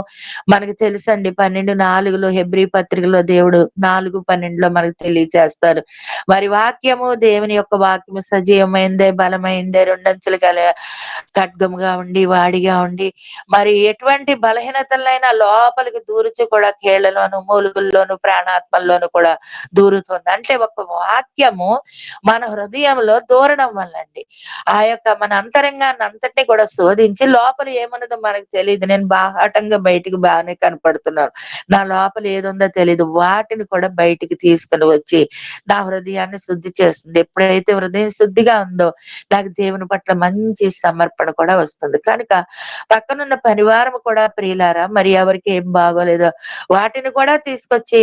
మనకు తెలుసండి. 12:4 హెబ్రీ పత్రికలో దేవుడు 4:12 మనకు తెలియచేస్తారు. మరి వాక్యము దేవుని యొక్క వాక్యము సజీవమైందే బలమైందే రెండంచులు గల ఖడ్గముగా ఉండి వాడిగా ఉండి మరి ఎటువంటి బలహీనతలైనా లోపలికి దూరుచు కూడా కీళ్లలోను మూలుగుల్లోను ప్రాణాత్మల్లోను కూడా దూరుతుంది. అంటే ఒక వాక్యము మన హృదయంలో దూరడం వల్ల అండి ఆ యొక్క మన అంతరంగాన్ని అంతటిని కూడా శోధించి లోపల ఏమున్నదో మనకు తెలియదు. నేను బాహాటంగా బయటికి బాగానే కనపడుతున్నాను, నా లోపల ఏదుందో తెలియదు. వాటిని కూడా బయటికి తీసుకుని వచ్చి నా హృదయాన్ని శుద్ధి చేస్తుంది. ఎప్పుడైతే ఎక్కడైతే హృదయం శుద్ధిగా ఉందో నాకు దేవుని పట్ల మంచి సమర్పణ కూడా వస్తుంది. కనుక పక్కనున్న పరివారం కూడా ప్రియులారా, మరి ఎవరికి ఏం బాగోలేదో వాటిని కూడా తీసుకొచ్చి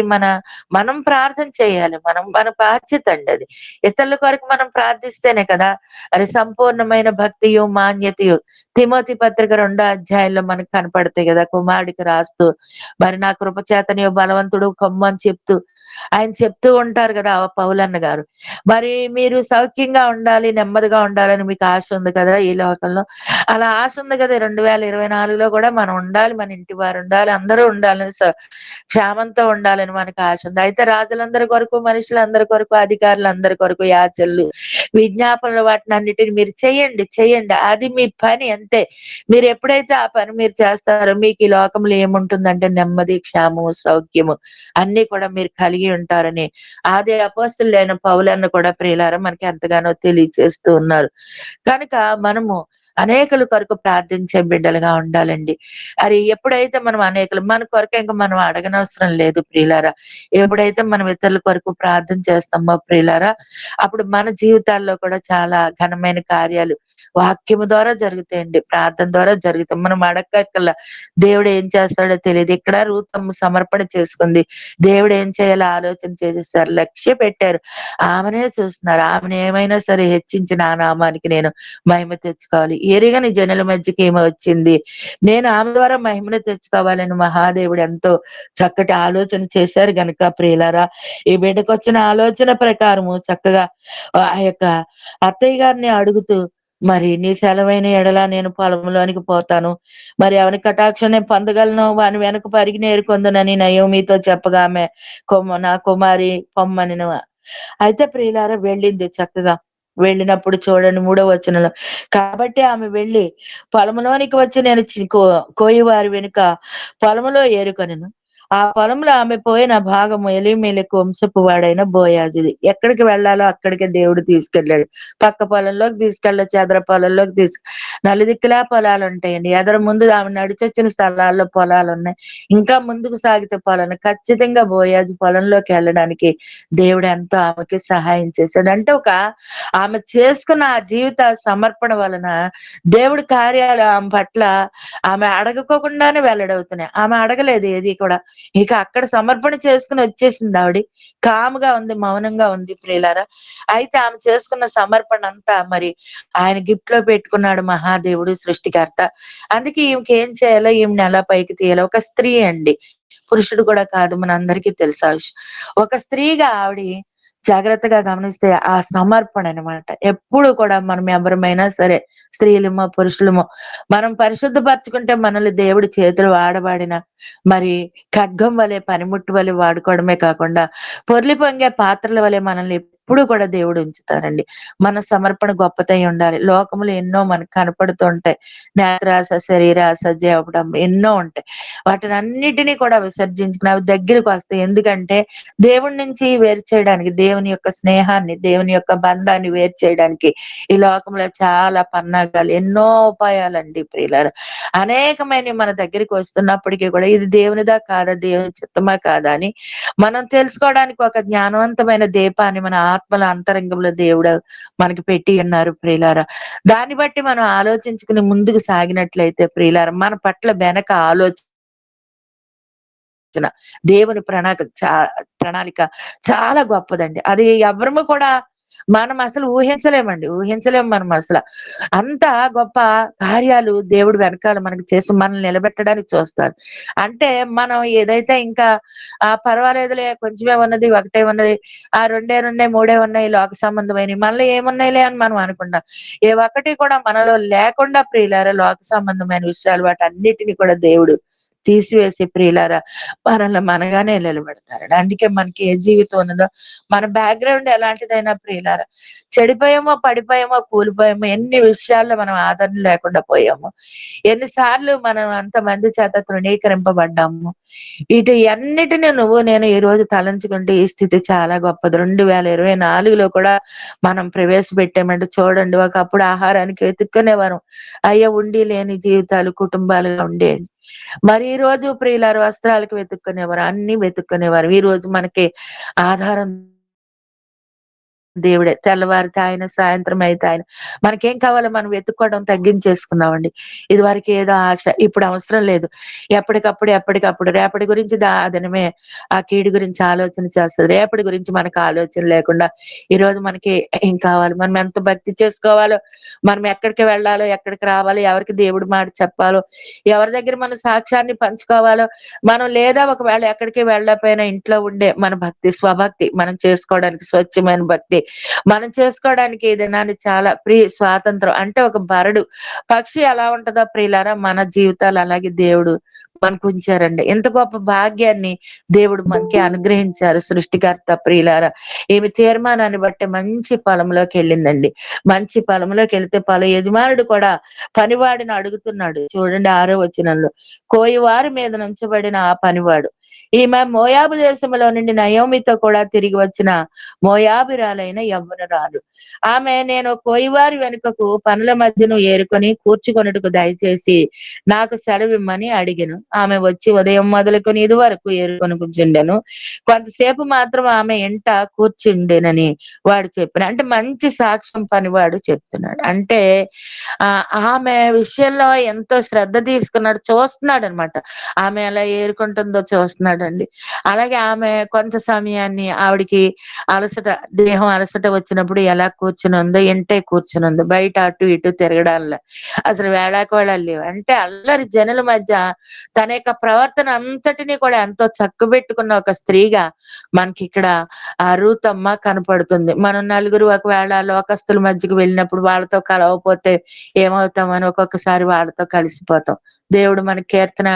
మనం ప్రార్థన చేయాలి. మన బాధ్యత అండి అది. ఇతరుల కొరకు మనం ప్రార్థిస్తేనే కదా అది సంపూర్ణమైన భక్తియు మాన్యతయు. తిమోతి పత్రిక 2వ అధ్యాయంలో మనకు కనపడతాయి కదా, కుమారుడికి రాస్తూ మరి నా కృప చేత నీవు బలవంతుడు కమ్ము అని చెప్తూ ఆయన చెప్తూ ఉంటారు కదా ఆ పౌలన్న గారు. మరి మీరు సౌఖ్యంగా ఉండాలి, నెమ్మదిగా ఉండాలని మీకు ఆశ ఉంది కదా ఈ లోకంలో. అలా ఆశ ఉంది కదా 2024లో కూడా మనం ఉండాలి, మన ఇంటి వారు ఉండాలి, అందరూ ఉండాలని క్షేమంతో ఉండాలని మనకు ఆశ ఉంది. అయితే రాజులందరి కొరకు, మనుషులందరి కొరకు, అధికారులందరి కొరకు యాచనలు, విజ్ఞాపనలు వాటిని అన్నిటిని మీరు చెయ్యండి. అది మీ పని అంతే. మీరు ఎప్పుడైతే ఆ పని మీరు చేస్తారో మీకు ఈ లోకంలో ఏముంటుందంటే నెమ్మది, క్షేమము, సౌఖ్యము అన్ని కూడా మీరు కలిగి ఉంటారని ఆది అపోస్తలుడైన పౌలన్న కూడా ప్రియులారా మనకి ఎంతగానో తెలియచేస్తూ ఉన్నారు. కనుక మనము అనేకుల కొరకు ప్రార్థించే బిడ్డలుగా ఉండాలండి. అది ఎప్పుడైతే మనం మన కొరకు ఇంకా మనం అడగనవసరం లేదు ప్రియులారా. ఎప్పుడైతే మనం ఇతరుల కొరకు ప్రార్థన చేస్తామో ప్రియులారా, అప్పుడు మన జీవితాల్లో కూడా చాలా ఘనమైన కార్యాలు వాక్యము ద్వారా జరుగుతాయండి, ప్రార్థన ద్వారా జరుగుతాయి. మనం అడగక్కర్లా, దేవుడు ఏం చేస్తాడో తెలియదు. ఇక్కడ రూతమ్మ సమర్పణ చేసుకుంది, దేవుడు ఏం చేయాలో ఆలోచన చేసేసారు, లక్ష్య పెట్టారు, ఆమెనే చూస్తున్నారు. ఆమెను ఏమైనా సరే హెచ్చించి నా నామానికి నేను మహిమ తెచ్చుకోవాలి, ఎరగని జనుల మధ్యకి ఏమో వచ్చింది, నేను ఆమె ద్వారా మహిమను తెచ్చుకోవాలని మహాదేవుడు ఎంతో చక్కటి ఆలోచన చేశారు. గనుక ప్రియులారా, ఈ బిడ్డకు వచ్చిన ఆలోచన ప్రకారము చక్కగా ఆ యొక్క అత్తయ్య గారిని అడుగుతూ, మరి నీ సెలవైన ఎడల నేను పొలంలోనికి పోతాను, మరి ఎవరి కటాక్షం నేను పొందగలను, వాని వెనక పరిగి నేర్కొందునని నయోమితో చెప్పగా ఆమె నా కుమారి పొమ్మని. అయితే ప్రియులారా వెళ్ళింది చక్కగా. వెళ్ళినప్పుడు చూడండి 3వ వచనంలో, కాబట్టి ఆమె వెళ్ళి పొలంలోనికి వచ్చి నేను కోయివారి వెనుక పొలములో ఏరుకొనెను. ఆ పొలంలో ఆమె పోయిన భాగము ఎలీమెలెకు వంశపు వాడైన బోయాజుది. ఎక్కడికి వెళ్ళాలో అక్కడికే దేవుడు తీసుకెళ్ళాడు. పక్క పొలంలోకి తీసుకెళ్ళచ్చు, ఎదర పొలంలోకి నలుదిక్కులా పొలాలు ఉంటాయండి. ఎదర ముందు ఆమె నడిచొచ్చిన స్థలాల్లో పొలాలు ఉన్నాయి, ఇంకా ముందుకు సాగితే పొలాలు. ఖచ్చితంగా బోయాజు పొలంలోకి వెళ్ళడానికి దేవుడు ఎంతో ఆమెకి సహాయం చేశాడు. అంటే ఆమె చేసుకున్న ఆ జీవిత సమర్పణ వలన దేవుడి కార్యాలు ఆమె పట్ల ఆమె అడగకోకుండానే వెల్లడవుతున్నాయి. ఆమె అడగలేదు ఏది కూడా. ఇక అక్కడ సమర్పణ చేసుకుని వచ్చేసింది ఆవిడ. కాముగా ఉంది, మౌనంగా ఉంది ప్రియులారా. అయితే ఆమె చేసుకున్న సమర్పణ అంతా మరి ఆయన గిఫ్ట్ లో పెట్టుకున్నాడు మహాదేవుడు సృష్టికర్త. అందుకే ఈమెకి ఏం చేయాలో, ఈమెను ఎలా పైకి తీయాలో. ఒక స్త్రీ అండి, పురుషుడు కూడా కాదు, మన అందరికీ తెలుసు ఆ విషయం. ఒక స్త్రీగా ఆవిడ జాగ్రత్తగా గమనిస్తే ఆ సమర్పణ అనమాట. ఎప్పుడు కూడా మనం ఎవరమైనా సరే, స్త్రీలమో పురుషులమో, మనం పరిశుద్ధపరచుకుంటే మనల్ని దేవుడి చేతులు వాడబడిన మరి ఖడ్గం వలె, పనిముట్టు వలె వాడుకోవడమే కాకుండా పొర్లి పొంగే పాత్రల వలె మనల్ని ఎప్పుడు కూడా దేవుడు ఉంచుతారండి. మన సమర్పణ గొప్పతై ఉండాలి. లోకములు ఎన్నో మనకు కనపడుతూ ఉంటాయి, నేత్రాస, శరీరాస, జీవపడం ఎన్నో ఉంటాయి. వాటిని అన్నిటినీ కూడా విసర్జించుకుని అవి దగ్గరికి వస్తాయి. ఎందుకంటే దేవుడి నుంచి వేరు చేయడానికి, దేవుని యొక్క స్నేహాన్ని, దేవుని యొక్క బంధాన్ని వేరు చేయడానికి ఈ లోకంలో చాలా పన్నాగాలు, ఎన్నో ఉపాయాలండి ప్రియులారా. అనేకమైన మన దగ్గరికి వస్తున్నప్పటికీ కూడా ఇది దేవునిదా కాదా, దేవుని చిత్తమా కాదా అని మనం తెలుసుకోవడానికి ఒక జ్ఞానవంతమైన దీపాన్ని మన ఆత్మల అంతరంగంలో దేవుడు మనకి పెట్టి ఉన్నారు ప్రియులారా. దాన్ని బట్టి మనం ఆలోచించుకుని ముందుకు సాగినట్లయితే ప్రియులారా, మన పట్ల వెనక ఆలోచన దేవుని ప్రణాళిక చాలా గొప్పదండి. అది ఎవరము కూడా మనం అసలు ఊహించలేము మనం అసలు. అంత గొప్ప కార్యాలు దేవుడు వెనకాల మనకి చేసి మనల్ని నిలబెట్టడానికి చూస్తారు. అంటే మనం ఏదైతే ఇంకా పర్వాలేదులే, కొంచెమే ఉన్నది, ఒకటే ఉన్నది, రెండే ఉన్నాయి, మూడే ఉన్నాయి, లోక సంబంధమైనవి, మనలో ఏమున్నాయిలే అని మనం అనుకుంటాం. ఏ ఒక్కటి కూడా మనలో లేకుండా ప్రియులారా, లోక సంబంధమైన విషయాలు వాటన్నిటిని కూడా దేవుడు తీసివేసి ప్రియులారా మనగానే నిలబెడతారు. అందుకే మనకి ఏ జీవితం ఉన్నదో, మన బ్యాక్గ్రౌండ్ ఎలాంటిదైనా ప్రియులారా, చెడిపోయామో, పడిపోయామో, కూలిపోయామో, ఎన్ని విషయాల్లో మనం ఆదరణ లేకుండా పోయాము, ఎన్నిసార్లు మనం అంతమంది చేత తృణీకరింపబడ్డాము. అన్నిటిని నేను ఈ రోజు తలంచుకుంటే ఈ స్థితి చాలా గొప్పది. 2024లో కూడా మనం ప్రవేశపెట్టామంటే చూడండి, ఒకప్పుడు ఆహారానికి వెతుక్కునేవారు, అయ్యో ఉండి లేని జీవితాలు, కుటుంబాలుగా ఉండేవి. మరి ఈ రోజు ప్రియులారు వస్త్రాలకు వెతుక్కునేవారు, అన్ని వెతుక్కునేవారు. ఈ రోజు మనకి ఆధారం దేవుడే. తెల్లవారితే ఆయన, సాయంత్రం అయితే ఆయన. మనకేం కావాలో మనం వెతుక్కోవడం తగ్గించేసుకున్నామండి. ఇదివరకు ఏదో ఆశ, ఇప్పుడు అవసరం లేదు. ఎప్పటికప్పుడు రేపటి గురించి దినమే ఆ కీడు గురించి ఆలోచన చేస్తది. రేపటి గురించి మనకు ఆలోచన లేకుండా ఈరోజు మనకి ఏం కావాలి, మనం ఎంత భక్తి చేసుకోవాలో, మనం ఎక్కడికి వెళ్ళాలో, ఎక్కడికి రావాలో, ఎవరికి దేవుడి మాట చెప్పాలో, ఎవరి దగ్గర మన సాక్ష్యాన్ని పంచుకోవాలో, మనం లేదా ఒకవేళ ఎక్కడికి వెళ్ళకపోయినా ఇంట్లో ఉండే మన భక్తి, స్వభక్తి మనం చేసుకోవడానికి స్వచ్ఛమైన భక్తి మనం చేసుకోవడానికి ఈ దినాన్ని చాలా స్వాతంత్రం అంటే ఒక బరడు పక్షి ఎలా ఉంటదో ప్రియులారా, మన జీవితాలు అలాగే దేవుడు మనకు ఉంచారండి. ఇంత గొప్ప భాగ్యాన్ని దేవుడు మనకి అనుగ్రహించారు సృష్టికర్త ప్రియులారా. ఈమె తీర్మానాన్ని బట్టి మంచి పొలంలోకి వెళ్ళిందండి. మంచి పొలంలోకి వెళ్తే పొల యజమానుడు కూడా పనివాడిని అడుగుతున్నాడు. చూడండి 6వ వచనంలో, కోయివారి మీద నుంచబడిన ఆ పనివాడు. ఈమె మోయాబు దేశంలో నుండి నయోమితో కూడా తిరిగి వచ్చిన మోయాబురాలైన యవ్వనురాలు. ఆమె, నేను కోయివారి వెనుకకు పనుల మధ్యను ఏరుకొని కూర్చుకొనుటకు దయచేసి నాకు సెలవిమ్మని అడిగెను. ఆమె వచ్చి ఉదయం మొదలుకొని ఇది వరకు ఏరుకొని కూర్చుండెను. కొంతసేపు మాత్రం ఆమె ఎంట కూర్చుండెనని వాడు చెప్పిన. అంటే మంచి సాక్ష్యం పనివాడు చెప్తున్నాడు. అంటే ఆమె విషయంలో ఎంతో శ్రద్ధ తీసుకున్నాడు, చూస్తున్నాడు అనమాట. ఆమె ఎలా ఏరుకుంటుందో చూస్తున్నాడండి. అలాగే ఆమె కొంత సమయాన్ని ఆవిడికి దేహం అలసట వచ్చినప్పుడు ఎలా కూర్చుని ఉందో, ఎంటే కూర్చుని ఉందో, బయట అటు ఇటు తిరగడాల అసలు వేళాకోళాలు లేవు. అంటే అల్లరి జనుల మధ్య తన యొక్క ప్రవర్తన అంతటిని కూడా ఎంతో చక్కబెట్టుకున్న ఒక స్త్రీగా మనకి ఇక్కడ ఆ రూతమ్మ కనపడుతుంది. మనం నలుగురు ఒకవేళ లోకస్తుల మధ్యకు వెళ్ళినప్పుడు వాళ్ళతో కలవకపోతే ఏమవుతామని ఒక్కొక్కసారి వాళ్ళతో కలిసిపోతాం. దేవుడు మన కీర్తన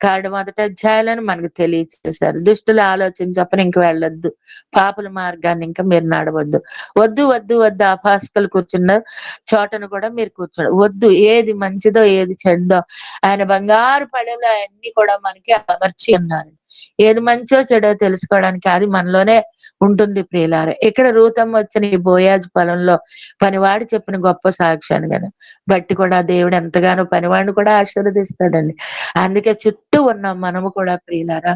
కాడు మొదటి అధ్యాయాలను మనకు తెలియచేశారు. దుష్టుల ఆలోచన చొప్పున ఇంక వెళ్ళొద్దు, పాపుల మార్గాన్ని ఇంకా మీరు నడవద్దు. వద్దు అపాస్కలు కూర్చున్న చోటను కూడా మీరు కూర్చోండి వద్దు. ఏది మంచిదో ఏది చెడ్డో ఆయన బంగారు పళ్ళెంలో అన్ని కూడా మనకి అమర్చి ఉన్నారు. ఏది మంచో చెడో తెలుసుకోవడానికి అది మనలోనే ఉంటుంది ప్రియులారా. ఇక్కడ రూతమ్మ వచ్చిన ఈ బోయాజు పొలంలో పనివాడు చెప్పిన గొప్ప సాక్ష్యాన్ని గాని బట్టి కూడా దేవుడు ఎంతగానో పనివాడిని కూడా ఆశీర్వదిస్తాడండి. అందుకే చుట్టూ ఉన్న మనము కూడా ప్రియులారా,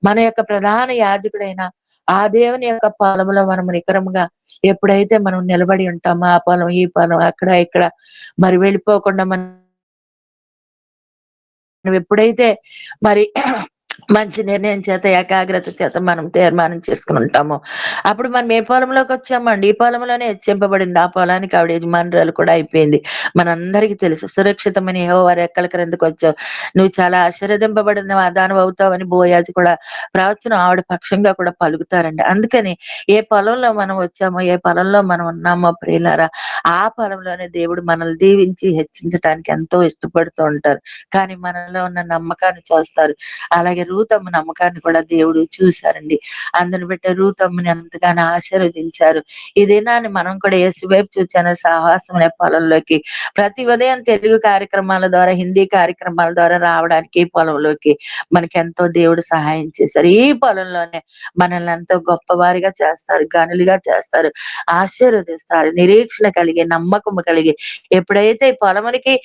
మన యొక్క ప్రధాన యాజకుడైన ఆ దేవుని యొక్క పొలంలో మనం నికరంగా ఎప్పుడైతే మనం నిలబడి ఉంటామో, ఆ పొలం ఈ పొలం అక్కడ ఇక్కడ మరి వెళ్ళిపోకుండా మనం ఎప్పుడైతే మరి మంచి నిర్ణయం చేత, ఏకాగ్రత చేత మనం తీర్మానం చేసుకుని ఉంటామో, అప్పుడు మనం ఏ పొలంలోకి వచ్చామండి? ఈ పొలంలోనే హెచ్చింపబడింది. ఆ పొలానికి ఆవిడ యజమానురాలు కూడా అయిపోయింది. మనందరికీ తెలుసు. సురక్షితమైన యెహోవా రెక్కల క్రిందకు వచ్చావు, నువ్వు చాలా ఆశీర్వదింపబడిన దానివి అవుతావని బోయాజు కూడా ప్రవచనం ఆవిడ పక్షంగా కూడా పలుకుతారండి. అందుకని ఏ పొలంలో మనం వచ్చామో, ఏ పొలంలో మనం ఉన్నామో ప్రియులారా, ఆ పొలంలోనే దేవుడు మనల్ని దీవించి హెచ్చించడానికి ఎంతో ఇష్టపడుతూ ఉంటారు. కానీ మనలో ఉన్న నమ్మకాన్ని చూస్తారు. అలాగే రూతమ్మ నమ్మకాన్ని కూడా దేవుడు చూశారండి. అందుని బట్టి రూతమ్మని ఎంతగానో ఆశీర్వదించారు. ఈ దినాన్ని మనం కూడా యేసు వైపు చూచాను సాహసం అనే పొలంలోకి ప్రతి ఉదయం తెలుగు కార్యక్రమాల ద్వారా, హిందీ కార్యక్రమాల ద్వారా రావడానికి ఈ పొలంలోకి మనకెంతో దేవుడు సహాయం చేశారు. ఈ పొలంలోనే మనల్ని ఎంతో గొప్పవారిగా చేస్తారు, గనులుగా చేస్తారు, ఆశీర్వదిస్తారు. నిరీక్షణ కలిగి, నమ్మకము కలిగి ఎప్పుడైతే ఈ పొలమునికి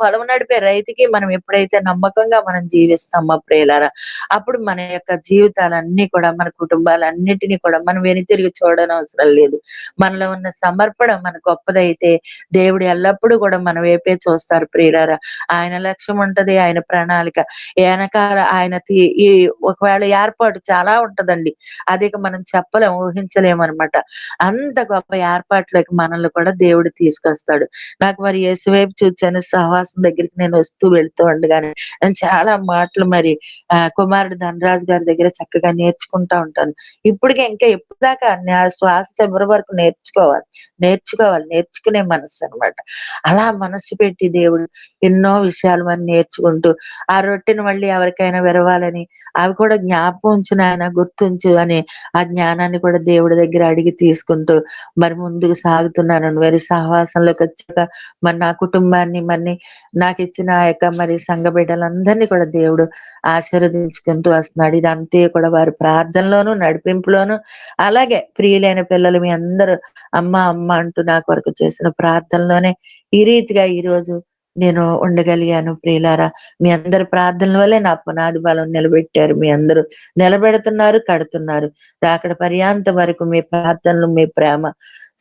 పొలం నడిపే రైతుకి మనం ఎప్పుడైతే నమ్మకంగా మనం జీవిస్తామో ప్రియులారా, అప్పుడు మన యొక్క జీవితాలన్నీ కూడా, మన కుటుంబాలన్నిటినీ కూడా మనం వెనుతిరిగి చూడనవసరం లేదు. మనలో ఉన్న సమర్పణ మన గొప్పదైతే దేవుడు ఎల్లప్పుడూ కూడా మన వైపే చూస్తారు ప్రియులారా. ఆయన లక్ష్యం ఉంటది, ఆయన ప్రణాళిక వెనకాల ఈ ఒకవేళ ఏర్పాటు చాలా ఉంటదండి. అది ఇక మనం చెప్పలేం, ఊహించలేమనమాట. అంత గొప్ప ఏర్పాట్లోకి మనల్ని కూడా దేవుడు తీసుకొస్తాడు. నాకు మరి యేసు వైపు చూచాను సహవాసం దగ్గరికి నేను వస్తూ వెళ్తూ ఉండగానే నేను చాలా మాటలు మరి కుమారుడు ధనరాజు గారి దగ్గర చక్కగా నేర్చుకుంటా ఉంటాను. ఇప్పటికే ఇంకా ఎప్పుడు దాకా నా శ్వాస చివరి వరకు నేర్చుకునే మనసు అనమాట. అలా మనసు పెట్టి దేవుడు ఎన్నో విషయాలు మనం నేర్చుకుంటూ ఆ రొట్టెను మళ్ళీ ఎవరికైనా విరవాలని, అవి కూడా జ్ఞాపకం ఉంచు నాయన, గుర్తుంచు అని ఆ జ్ఞానాన్ని కూడా దేవుడి దగ్గర అడిగి తీసుకుంటూ మరి ముందుకు సాగుతున్నాను. మరి సహవాసంలోకి వచ్చాక మరి నా కుటుంబాన్ని, మరి నాకు ఇచ్చిన ఆ యొక్క మరి సంఘ బిడ్డలందరినీ కూడా దేవుడు ఆశీర్వదించుకుంటూ వస్తున్నాడు. ఇదంతే కూడా వారి ప్రార్థనలోను, నడిపింపులోను, అలాగే ప్రియులైన పిల్లలు మీ అందరూ అమ్మ అమ్మ అంటూ నా కొరకు చేసిన ప్రార్థనలోనే ఈ రీతిగా ఈరోజు నేను ఉండగలిగాను. ప్రియులారా, మీ అందరి ప్రార్థనల వల్లే నా పునాది బలం నిలబెట్టారు. మీ అందరూ నిలబెడుతున్నారు, కడుతున్నారు. రాకడ పర్యాంతం వరకు మీ ప్రార్థనలు, మీ ప్రేమ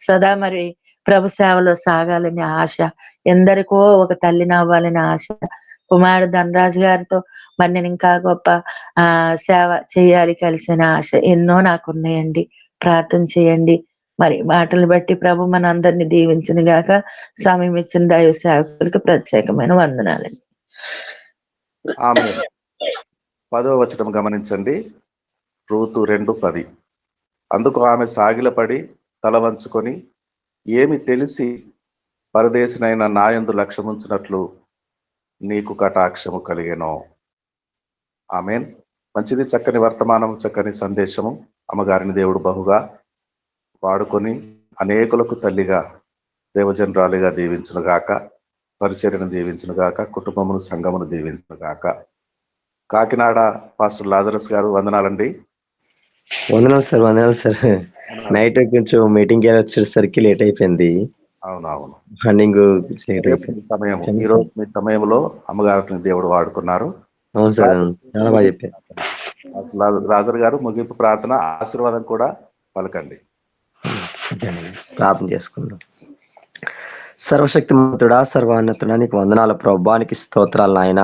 సదా మరి ప్రభు సేవలో సాగాలని ఆశ, ఎందరికో ఒక తల్లిని అవ్వాలని ఆశ, కుమారుడు ధనరాజు గారితో మరి నేను ఇంకా గొప్ప సేవ చేయాలి కలిసిన ఆశ ఎన్నో నాకున్నాయండి. ప్రార్థన చేయండి. మరి మాటలు బట్టి ప్రభు మన అందరినీ దీవించును గాక. సమయం ఇచ్చిన దైవ సేవకులకు ప్రత్యేకమైన వందనాలండి. ఆమె 10వ వచనం గమనించండి. రూతు 2:10. అందుకు ఆమె సాగిలపడి తల వంచుకొని, ఏమి తెలిసి పరదేశినైన నాయందు లక్ష్యముంచినట్లు నీకు కటాక్షము కలిగెనో. ఆమెన్. మంచిది, చక్కని వర్తమానం, చక్కని సందేశము. అమ్మగారిని దేవుడు బహుగా వాడుకొని అనేకులకు తల్లిగా, దేవజనరాలుగా దీవించును గాక. పరిచర్యను దీవించును గాక. కుటుంబమును, సంఘమును దీవించును గాక. కాకినాడ పాస్టర్ లాజరస్ గారు, వందనాలండి. వందనాలు సార్. నైట్ కొంచెం మీటింగ్ వచ్చేసరికి లేట్ అయిపోయింది. అవునవును, మార్నింగ్ లేట్ అయిపోయింది. ఈ రోజు మీ సమయంలో అమ్మగారిని దేవుడు వాడుకున్నారు. అవును సార్, చాలా బాగా చెప్పారు. రాజర్ గారు, ముగింపు ప్రార్థన, ఆశీర్వాదం కూడా పలకండి. ప్రార్థన చేసుకుందాం. సర్వశక్తిమంతుడా, సర్వాన్నతుడా, నీకు వందనాలు ప్రభా, నీకు స్తోత్రాలు నాయన.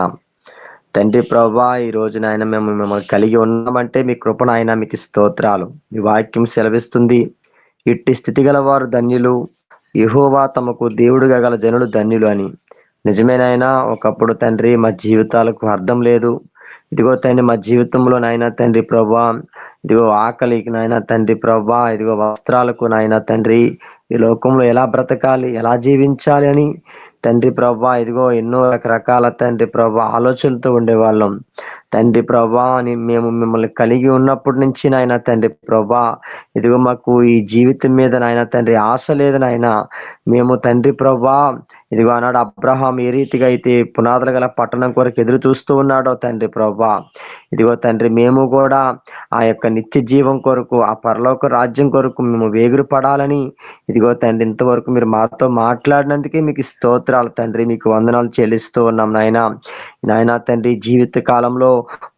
తండ్రి ప్రభా, ఈ రోజు నాయన మేము మిమ్మల్ని కలిగి ఉన్నామంటే మీ కృప నాయన, మీకు స్తోత్రాలు. మీ వాక్యం సెలవిస్తుంది, ఇట్టి స్థితి గల వారు ధన్యులు, యెహోవా తమకు దేవుడుగా గల జనులు ధన్యులు అని. నిజమేనాయన, ఒకప్పుడు తండ్రి మా జీవితాలకు అర్థం లేదు. ఇదిగో తండ్రి, మా జీవితంలో నాయన తండ్రి ప్రభా, ఇదిగో ఆకలికి నాయన తండ్రి ప్రభా, ఇదిగో వస్త్రాలకు నాయన తండ్రి, ఈ లోకంలో ఎలా బ్రతకాలి, ఎలా జీవించాలి అని తండ్రి ప్రభా, ఇదిగో ఎన్నో రకరకాల తండ్రి ప్రభా ఆలోచనలతో ఉండేవాళ్ళం. తండ్రి ప్రభా, అని మేము మిమ్మల్ని కలిగి ఉన్నప్పటి నుంచి నాయన తండ్రి ప్రభా, ఇదిగో మాకు ఈ జీవితం మీద నాయన తండ్రి ఆశ లేదు నాయన. మేము తండ్రి ప్రభా, ఇదిగో ఆనాడు అబ్రహాం ఏ రీతిగా అయితే పునాదులు గల పట్టణం కొరకు ఎదురు చూస్తూ ఉన్నాడో తండ్రి ప్రభా, ఇదిగో తండ్రి మేము కూడా ఆ యొక్క నిత్య జీవం కొరకు, ఆ పరలోక రాజ్యం కొరకు మేము వేగురు పడాలని ఇదిగో తండ్రి ఇంతవరకు మీరు మాతో మాట్లాడినందుకే మీకు స్తోత్రాలు తండ్రి. మీకు వందనాలు చెల్లిస్తూ ఉన్నాం నాయన తండ్రి. జీవిత కాలంలో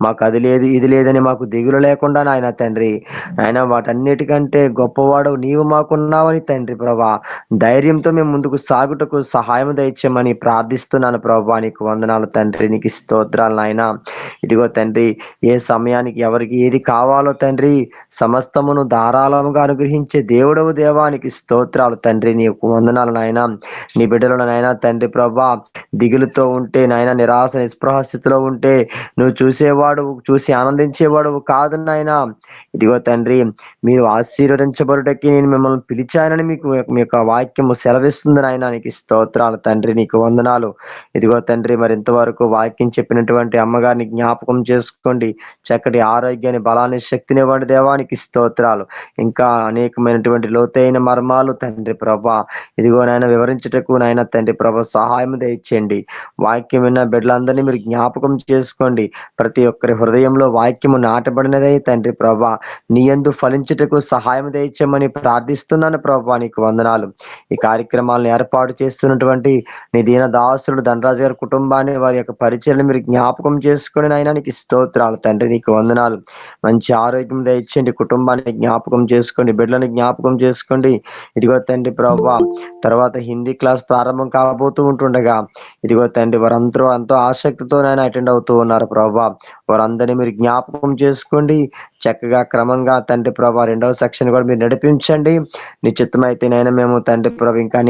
మాకు అది లేదు ఇది లేదని మాకు దిగులు లేకుండా నాయన తండ్రి, నాయన వాటన్నిటికంటే గొప్పవాడు నీవు మాకున్నావని తండ్రి ప్రభా, ధైర్యంతో మేము ముందుకు సాగుటకు సహాయం దయచేయమని ప్రార్థిస్తున్నాను ప్రభా. నీకు వందనాలు తండ్రి, నీకు స్తోత్రాలు నాయన. ఇదిగో తండ్రి, ఏ సమయానికి ఎవరికి ఏది కావాలో తండ్రి సమస్తమును ధారాళముగా అనుగ్రహించే దేవుడవు దేవానికి స్తోత్రాలు తండ్రి. నీకు వందనాలు నాయన. నీ బిడ్డలను నాయన తండ్రి ప్రభా, దిగులుతో ఉంటే నాయన, నిరాశ నిస్పృహ స్థితిలో ఉంటే నువ్వు చూసి ఆనందించేవాడు కాదు నాయన. ఇదిగో తండ్రి, మీరు ఆశీర్వదించబడుటకి నేను మిమ్మల్ని పిలిచానని మీకు మీ యొక్క వాక్యము సెలవిస్తుంది నాయన. నీకు స్తోత్రాలు తండ్రి, నీకు వందనాలు. ఇదిగో తండ్రి, మరి ఇంతవరకు వాక్యం చెప్పినటువంటి అమ్మగారిని జ్ఞాపకం చేసుకోండి. చక్కటి ఆరోగ్యాన్ని, బలాన్ని, శక్తినివ్వండి దేవానికి స్తోత్రాలు. ఇంకా అనేకమైనటువంటి లోతైన మర్మాలు తండ్రి ప్రభా, ఇదిగో నాయన వివరించుటకు నాయన తండ్రి ప్రభా సహాయం దయచేయండి. వాక్యం విన్న బిడ్డలందరినీ మీరు జ్ఞాపకం చేసుకోండి. ప్రతి ఒక్కరి హృదయంలో వాక్యము నాటబడినదే తండ్రి ప్రభా, నీ యందు ఫలించుటకు సహాయం దయచేయమని ప్రార్థిస్తున్నాను ప్రభా. నీకు వందనాలు. ఈ కార్యక్రమాలను ఏర్పాటు చేస్తున్నటువంటి నీ దీన దాసుడు ధనరాజు గారి కుటుంబాన్ని, వారి యొక్క పరిచయను మీరు జ్ఞాపకం చేసుకుని నాయన, నీకు స్తోత్రాలు తండ్రి. నీకు వందనాలు. మంచి ఆరోగ్యం దయచేయండి. కుటుంబాన్ని జ్ఞాపకం చేసుకోండి, బిడ్డలను జ్ఞాపకం చేసుకోండి. ఇదిగో తండ్రి ప్రభా, తర్వాత హిందీ క్లాస్ ప్రారంభం కాబోతూ ఉంటుండగా ఇదిగో తండ్రి వారందరూ ఎంతో ఆసక్తితో నాయన అటెండ్ అవుతూ ఉన్నారు ప్రభా. వారందరినీ మీరు జ్ఞాపకం చేసుకోండి. చక్కగా క్రమంగా తండ్రి ప్రభా 2వ సెక్షన్ కూడా మీరు నడిపించండి. నిశ్చితమైతే నైనా మేము తండ్రి ప్రభా ఇంకా